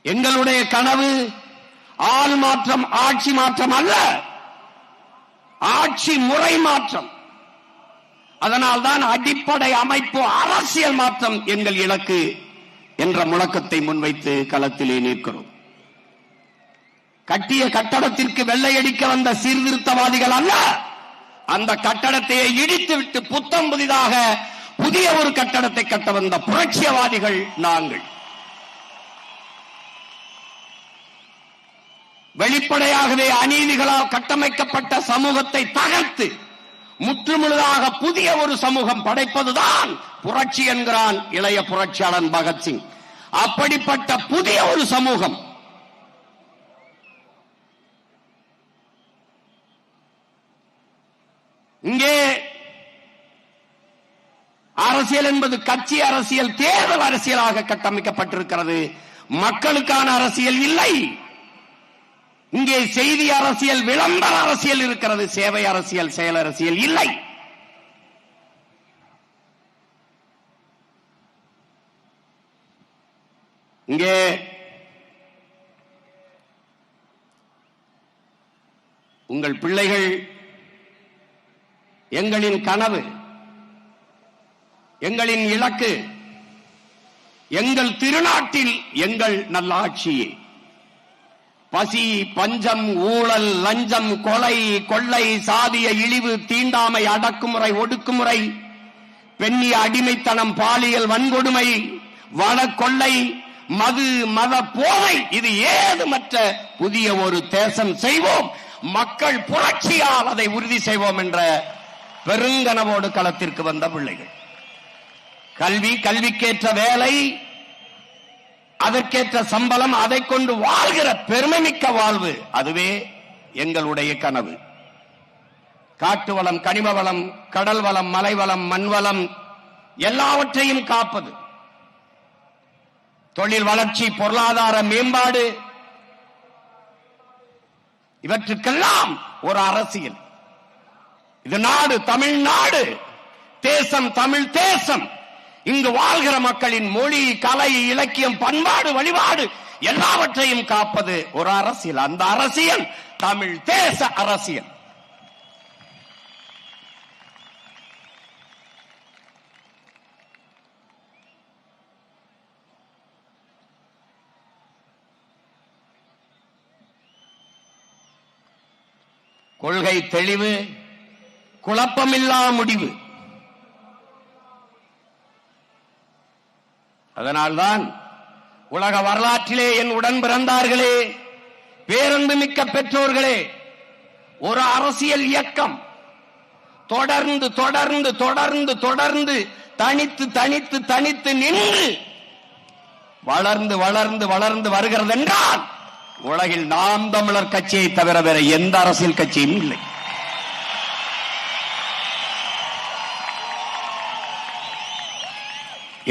எங்களுடைய கனவு ஆள் மாற்றம், ஆட்சி மாற்றம் அல்ல, ஆட்சி முறை மாற்றம். அதனால்தான் அடிப்படை அமைப்பு அரசியல் மாற்றம் எங்கள் இலக்கு என்ற முழக்கத்தை முன்வைத்து களத்திலே நிற்கிறோம். கட்டிய கட்டடத்திற்கு வெள்ளையடிக்க வந்த சீர்திருத்தவாதிகள் அல்ல, அந்த கட்டடத்தை இடித்துவிட்டு புத்தம் புதிதாக புதிய ஒரு கட்டடத்தை கட்ட வந்த புரட்சியவாதிகள் நாங்கள். வெளிப்படையாகவே அநீதிகளால் கட்டமைக்கப்பட்ட சமூகத்தை தகர்த்து முற்றுமுழுதாக புதிய ஒரு சமூகம் படைப்பதுதான் புரட்சி என்கிறான் இளைய புரட்சியாளன் பகத்சிங். அப்படிப்பட்ட புதிய ஒரு சமூகம் இங்கே அரசியல் என்பது கட்சி அரசியல், தேர்தல் அரசியலாக கட்டமைக்கப்பட்டிருக்கிறது. மக்களுக்கான அரசியல் இல்லை. இங்கே செய்தி அரசியல், விளம்பர அரசியல் இருக்கிறது, சேவை அரசியல், செயல் அரசியல் இல்லை. இங்கே உங்கள் பிள்ளைகள் எங்களின் கனவு, எங்களின் இலக்கு, எங்கள் திருநாட்டில் எங்கள் நல்லாட்சியே. பசி, பஞ்சம், ஊழல், லஞ்சம், கொலை, கொள்ளை, சாதிய இழிவு, தீண்டாமை, அடக்குமுறை, ஒடுக்குமுறை, பெண்ணிய அடிமைத்தனம், பாலியல் வன்கொடுமை, வன கொள்ளை, மது, மத போதை, இது ஏதுமற்ற புதிய ஒரு தேசம் செய்வோம், மக்கள் புரட்சியால் அதை உறுதி செய்வோம் என்ற பெருங்கனவோடு களத்திற்கு வந்த பிள்ளைகள். கல்வி, கல்விக்கேற்ற வேலை, அதற்கேற்ற சம்பளம், அதை கொண்டு வாழ்கிற பெருமைமிக்க வாழ்வு, அதுவே எங்களுடைய கனவு. காட்டு வளம், கனிம வளம், கடல் வளம், மலை வளம், மண் வளம் எல்லாவற்றையும் காப்பது, தொழில் வளர்ச்சி, பொருளாதார மேம்பாடு, இவற்றுக்கெல்லாம் ஒரு அரசியல். இது நாடு, தமிழ்நாடு, தேசம் தமிழ் தேசம். இங்கு வாழ்கிற மக்களின் மொழி, கலை, இலக்கியம், பண்பாடு, வழிபாடு எல்லாவற்றையும் காப்பது ஒரு அரசியல். அந்த அரசியல் தமிழ் தேச அரசியல். கொள்கை தெளிவு, குழப்பமில்லா முடிவு. அதனால்தான் உலக வரலாற்றிலே என் உடன் பிறந்தார்களே, பேரன்பு மிக்க பெற்றோர்களே, ஒரு அரசியல் இயக்கம் தொடர்ந்து தொடர்ந்து தொடர்ந்து தொடர்ந்து தனித்து தனித்து தனித்து நின்று வளர்ந்து வளர்ந்து வளர்ந்து வருகிறது என்றால் உலகில் நாம் தமிழர் கட்சியை தவிர வேற எந்த அரசியல் கட்சியும் இல்லை.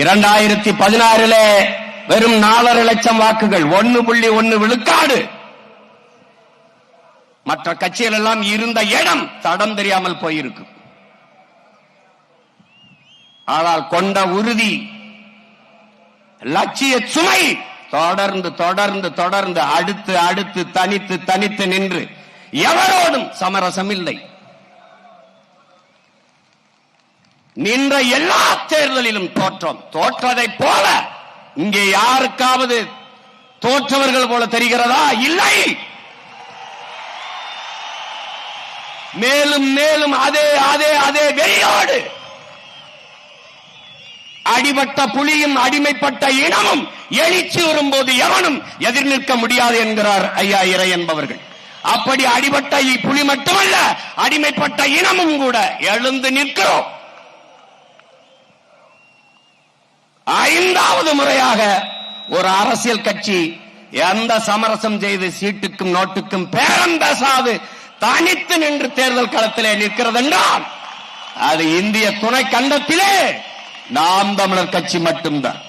இரண்டாயிரத்தி 16 வெறும் 4.5 லட்சம் வாக்குகள், 1.1 விழுக்காடு. மற்ற கட்சிகள் எல்லாம் இருந்த இடம் தடம் தெரியாமல் போயிருக்கும். ஆனால் கொண்ட உறுதி, லட்சிய சுமை தொடர்ந்து தொடர்ந்து தொடர்ந்து அடுத்து அடுத்து தனித்து தனித்து நின்று எவரோடும் சமரசம் இல்லை. நின்ற எல்லா தேர்தலிலும் தோற்றோம். தோற்றதை போல இங்கே யாருக்காவது தோற்றவர்கள் போல தெரிகிறதா? இல்லை. மேலும் மேலும் அதே அதே அதே வெறியோடு அடிபட்ட புலியும் அடிமைப்பட்ட இனமும் எழுச்சி வரும்போது எவனும் எதிர் நிற்க முடியாது என்கிறார் ஐயா இறை என்பவர்கள். அப்படி அடிபட்ட புலி மட்டுமல்ல, அடிமைப்பட்ட இனமும் கூட எழுந்து நிற்கிறோம். 5வது முறையாக ஒரு அரசியல் கட்சி எந்த சமரசம் செய்து சீட்டுக்கும் நோட்டுக்கும் பேரம் பேசாது தனித்து நின்று தேர்தல் களத்திலே நிற்கிறது என்றால் அது இந்திய துணை கண்டத்திலே நாம் தமிழர் கட்சி மட்டும்தான்.